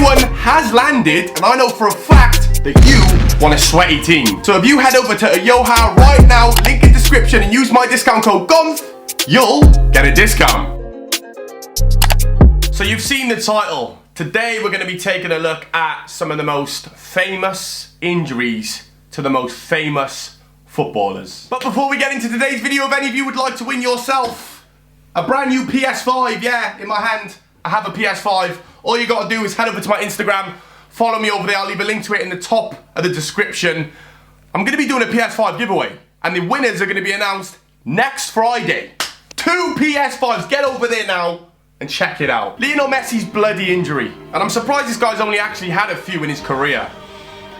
one has landed, and I know for a fact that you want a sweaty team. So if you head over to Yoha right now, link in description, and use my discount code GONTH, you'll get a discount. So you've seen the title. Today we're going to be taking a look at some of the most famous injuries to the most famous footballers. But before we get into today's video, if any of you would like to win yourself a brand new PS5, yeah, in my hand, I have a PS5. All you got to do is head over to my Instagram, follow me over there. I'll leave a link to it in the top of the description. I'm going to be doing a PS5 giveaway, and the winners are going to be announced next Friday. 2 PS5s. Get over there now and check it out. Lionel Messi's bloody injury, and I'm surprised this guy's only actually had a few in his career.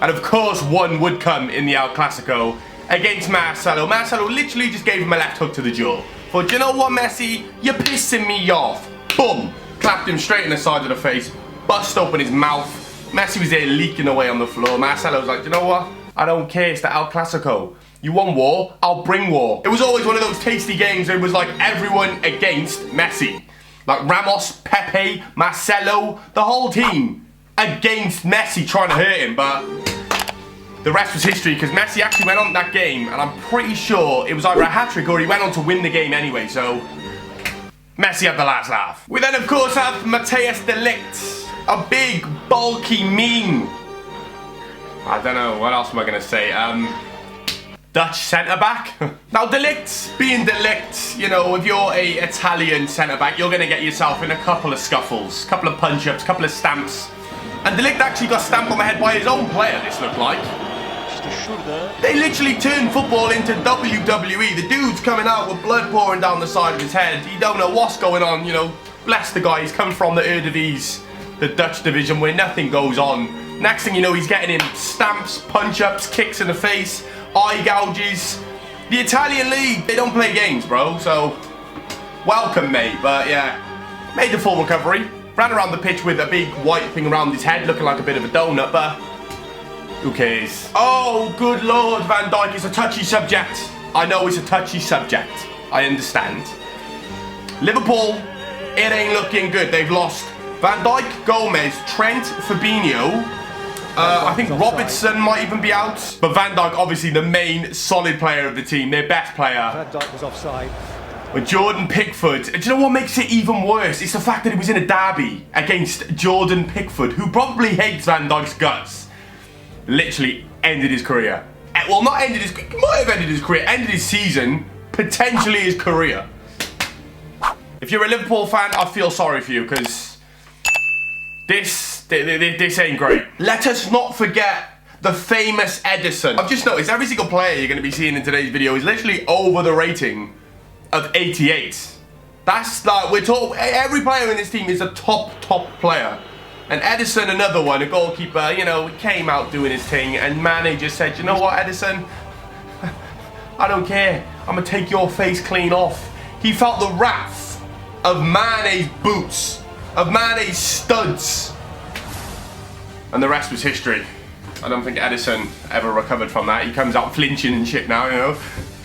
And of course, one would come in the El Clasico against Marcelo. Marcelo literally just gave him a left hook to the jaw. But you know what, Messi? You're pissing me off. Boom! Clapped him straight in the side of the face, bust open his mouth. Messi was there leaking away on the floor. Marcelo was like, you know what? I don't care, it's the El Clasico. You want war? I'll bring war. It was always one of those tasty games where it was like everyone against Messi. Like Ramos, Pepe, Marcelo, the whole team against Messi trying to hurt him, but the rest was history because Messi actually went on that game, and I'm pretty sure it was either a hat-trick or he went on to win the game anyway, so Messi had the last laugh. We then of course have Matthijs de Ligt, a big, bulky meme. I don't know, what else am I going to say? Dutch centre-back. Now de Ligt, being de Ligt, you know, if you're a Italian centre-back, you're going to get yourself in a couple of scuffles, couple of punch-ups, couple of stamps. And de Ligt actually got stamped on the head by his own player, this looked like. They literally turned football into WWE. The dude's coming out with blood pouring down the side of his head. He don't know what's going on, you know. Bless the guy, he's coming from the Eredivisie, the Dutch division, where nothing goes on. Next thing you know, he's getting in stamps, punch-ups, kicks in the face, eye gouges. The Italian league, they don't play games, bro, so welcome, mate. But yeah, made the full recovery. Ran around the pitch with a big white thing around his head, looking like a bit of a donut, but who cares? Oh, good Lord, Van Dijk is a touchy subject. I know it's a touchy subject. I understand. Liverpool, it ain't looking good. They've lost Van Dijk, Gomez, Trent, Fabinho. I think Robertson might even be out. But Van Dijk, obviously the main solid player of the team, their best player. Van Dijk was offside. With Jordan Pickford. Do you know what makes it even worse? It's the fact that he was in a derby against Jordan Pickford, who probably hates Van Dijk's guts. Literally ended his career. Well, not ended his... might have ended his career. Ended his season. Potentially his career. If you're a Liverpool fan, I feel sorry for you, because this ain't great. Let us not forget the famous Ederson. I've just noticed every single player you're going to be seeing in today's video is literally over the rating of 88. That's like, we're talking, every player in this team is a top player. And Ederson, another one, a goalkeeper, you know, came out doing his thing, and Mane just said, you know what, Ederson? I don't care. I'm going to take your face clean off. He felt the wrath of Mane's boots, of Mane's studs. And the rest was history. I don't think Ederson ever recovered from that. He comes out flinching and shit now, you know.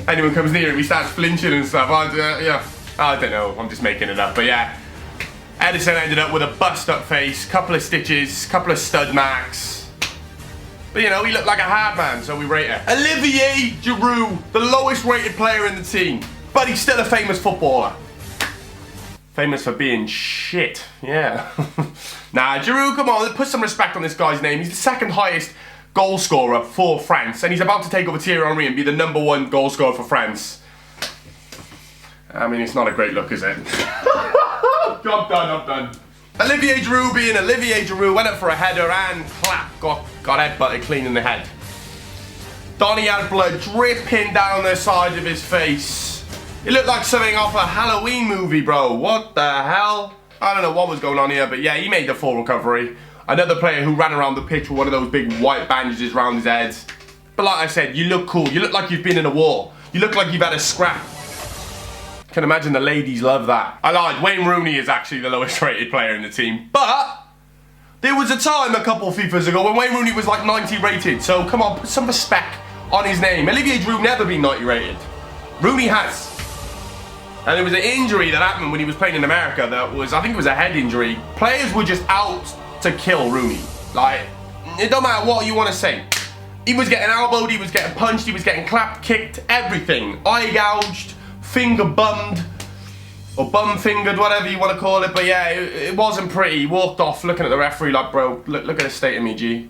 Anyone comes near him, he starts flinching and stuff. Yeah, I don't know, I'm just making it up. But yeah, Ederson ended up with a bust up face, couple of stitches, couple of stud marks. But you know, he looked like a hard man, so we rate it. Olivier Giroud, the lowest rated player in the team, but he's still a famous footballer. Famous for being shit, yeah. Nah, Giroud, come on, put some respect on this guy's name. He's the second highest goal scorer for France, and he's about to take over Thierry Henry and be the #1 goal scorer for France. I mean, it's not a great look, is it? I'm done. Olivier Giroud being Olivier Giroud, went up for a header and clap, got headbutted clean in the head. Donny had blood dripping down the side of his face. It looked like something off a Halloween movie, bro. What the hell? I don't know what was going on here, but yeah, he made the full recovery. Another player who ran around the pitch with one of those big white bandages around his head. But like I said, you look cool. You look like you've been in a war. You look like you've had a scrap. Can imagine the ladies love that. I lied, Wayne Rooney is actually the lowest rated player in the team. But there was a time a couple of FIFAs ago when Wayne Rooney was like 90 rated. So come on, put some respect on his name. Olivier Giroud never been 90 rated. Rooney has. And there was an injury that happened when he was playing in America that was, I think it was a head injury. Players were just out out to kill Rooney. Like, it don't matter what you want to say. He was getting elbowed, he was getting punched, he was getting clapped, kicked, everything. Eye gouged, finger bummed, or bum fingered, whatever you want to call it. But yeah, it wasn't pretty. He walked off looking at the referee like, bro, look at the state of me, G.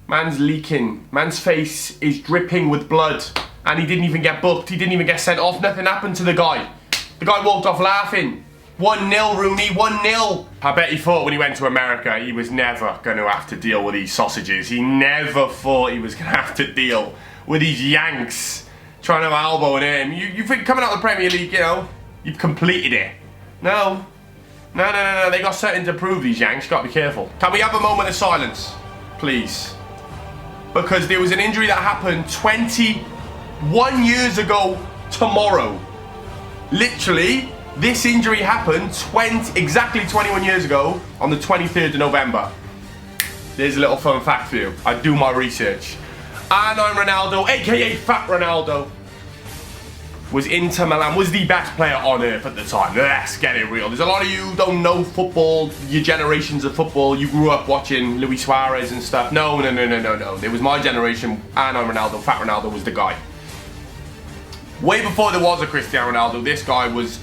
Man's leaking. Man's face is dripping with blood. And he didn't even get booked. He didn't even get sent off. Nothing happened to the guy. The guy walked off laughing. 1-0, Rooney, 1-0. I bet he thought when he went to America, he was never going to have to deal with these sausages. He never thought he was going to have to deal with these Yanks trying to elbow him. You think coming out of the Premier League, you know, you've completed it. No. No. They got something to prove, these Yanks. Got to be careful. Can we have a moment of silence, please? Because there was an injury that happened 21 years ago tomorrow. Literally, this injury happened exactly 21 years ago on the 23rd of November. There's a little fun fact for you. I do my research. And I'm Ronaldo, aka Fat Ronaldo, was Inter Milan, was the best player on earth at the time. Let's get it real. There's a lot of you who don't know football, your generations of football. You grew up watching Luis Suarez and stuff. No. It was my generation, and I'm Ronaldo. Fat Ronaldo was the guy. Way before there was a Cristiano Ronaldo, this guy was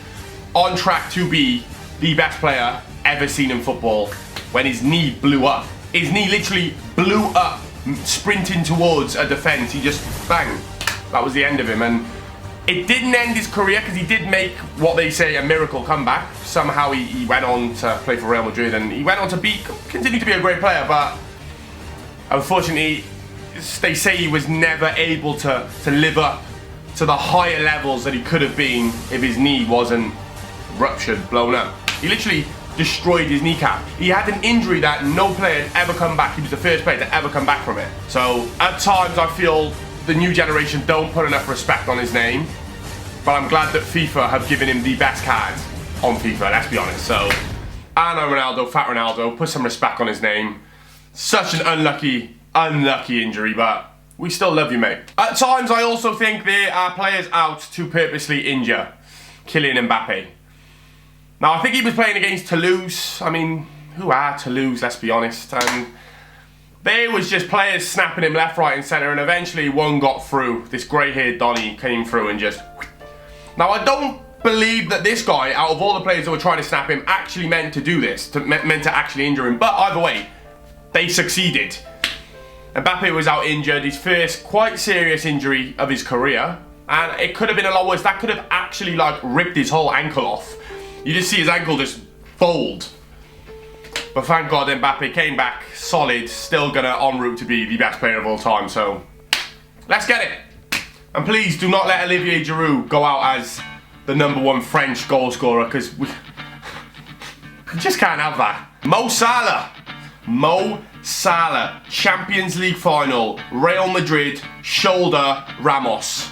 on track to be the best player ever seen in football when his knee blew up. His knee literally blew up, sprinting towards a defence. He just, bang, that was the end of him. And it didn't end his career because he did make what they say a miracle comeback. Somehow he went on to play for Real Madrid and he went on to continue to be a great player, but unfortunately they say he was never able to live up to the higher levels that he could have been if his knee wasn't ruptured, blown up. He literally destroyed his kneecap. He had an injury that no player had ever come back. He was the first player to ever come back from it. So at times I feel the new generation don't put enough respect on his name, but I'm glad that FIFA have given him the best card on FIFA, let's be honest. So, Arno Ronaldo, Fat Ronaldo, put some respect on his name. Such an unlucky injury, but we still love you, mate. At times I also think there are players out to purposely injure Kylian Mbappe. Now I think he was playing against Toulouse. I mean, who are Toulouse, let's be honest. And there was just players snapping him left, right and centre, and eventually one got through. This grey-haired Donny came through and just... Now I don't believe that this guy, out of all the players that were trying to snap him, actually meant to do this, meant to actually injure him. But either way, they succeeded. Mbappe was out injured, his first quite serious injury of his career, and it could have been a lot worse. That could have actually like ripped his whole ankle off. You just see his ankle just fold. But thank God Mbappe came back solid, still gonna en route to be the best player of all time. So let's get it. And please do not let Olivier Giroud go out as the #1 French goal scorer, because we just can't have that. Mo Salah, Champions League final, Real Madrid, shoulder Ramos.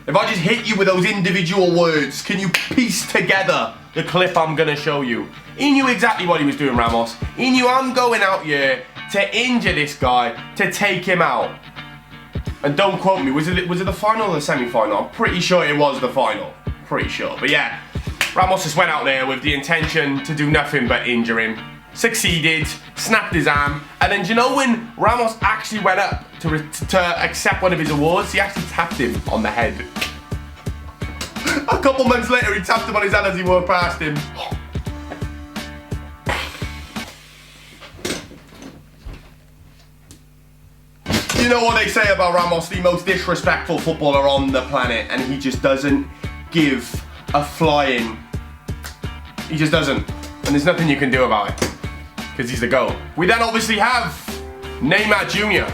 If I just hit you with those individual words, can you piece together the clip I'm gonna show you? He knew exactly what he was doing, Ramos. He knew I'm going out here to injure this guy, to take him out. And don't quote me, was it the final or the semi-final? I'm pretty sure it was the final. Pretty sure. But yeah, Ramos just went out there with the intention to do nothing but injure him. Succeeded, snapped his arm, and then do you know when Ramos actually went up to accept one of his awards, he actually tapped him on the head. A couple months later, he tapped him on his head as he walked past him. You know what they say about Ramos, the most disrespectful footballer on the planet, and he just doesn't give a flying. He just doesn't. And there's nothing you can do about it, because he's the GOAT. We then obviously have Neymar Jr.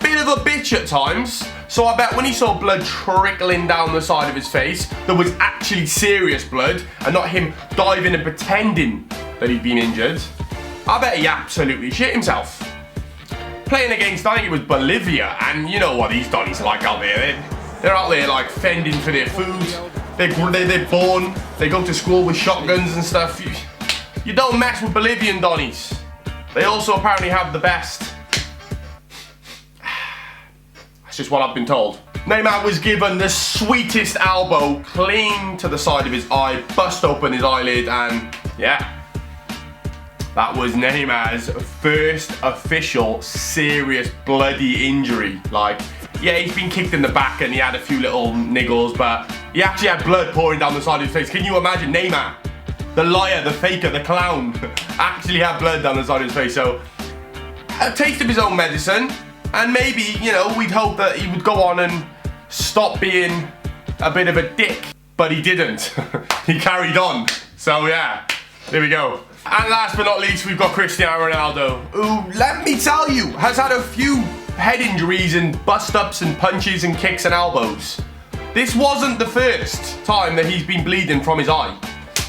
Bit of a bitch at times, so I bet when he saw blood trickling down the side of his face, there was actually serious blood, and not him diving and pretending that he'd been injured, I bet he absolutely shit himself. Playing against, I think it was Bolivia, and you know what these Donnies are like out there. They're out there like fending for their food. They're born, they go to school with shotguns and stuff. You don't mess with Bolivian Donnies. They also apparently have the best. That's just what I've been told. Neymar was given the sweetest elbow clean to the side of his eye, bust open his eyelid, and yeah. That was Neymar's first official serious bloody injury. Like, yeah, he's been kicked in the back and he had a few little niggles, but he actually had blood pouring down the side of his face. Can you imagine Neymar, the liar, the faker, the clown, actually had blood down the side of his face? So, a taste of his own medicine, and maybe, you know, we'd hope that he would go on and stop being a bit of a dick, but he didn't. He carried on. So yeah, there we go. And last but not least, we've got Cristiano Ronaldo, who, let me tell you, has had a few head injuries and bust-ups and punches and kicks and elbows. This wasn't the first time that he's been bleeding from his eye.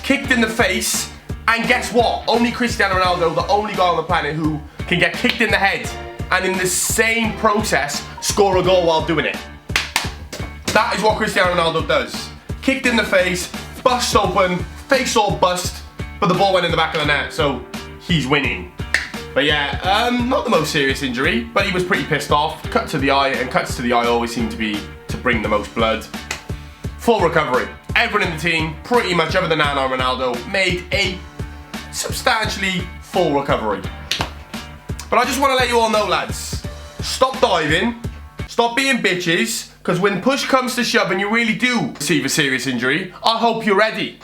Kicked in the face, and guess what? Only Cristiano Ronaldo, the only guy on the planet who can get kicked in the head and in the same process score a goal while doing it. That is what Cristiano Ronaldo does. Kicked in the face, bust open, face all bust, but the ball went in the back of the net, so he's winning. But yeah, not the most serious injury, but he was pretty pissed off. Cut to the eye, and cuts to the eye always seem to be to bring the most blood. Full recovery. Everyone in the team, pretty much other than Ronaldo, made a substantially full recovery. But I just want to let you all know, lads, stop diving, stop being bitches, because when push comes to shove and you really do receive a serious injury, I hope you're ready.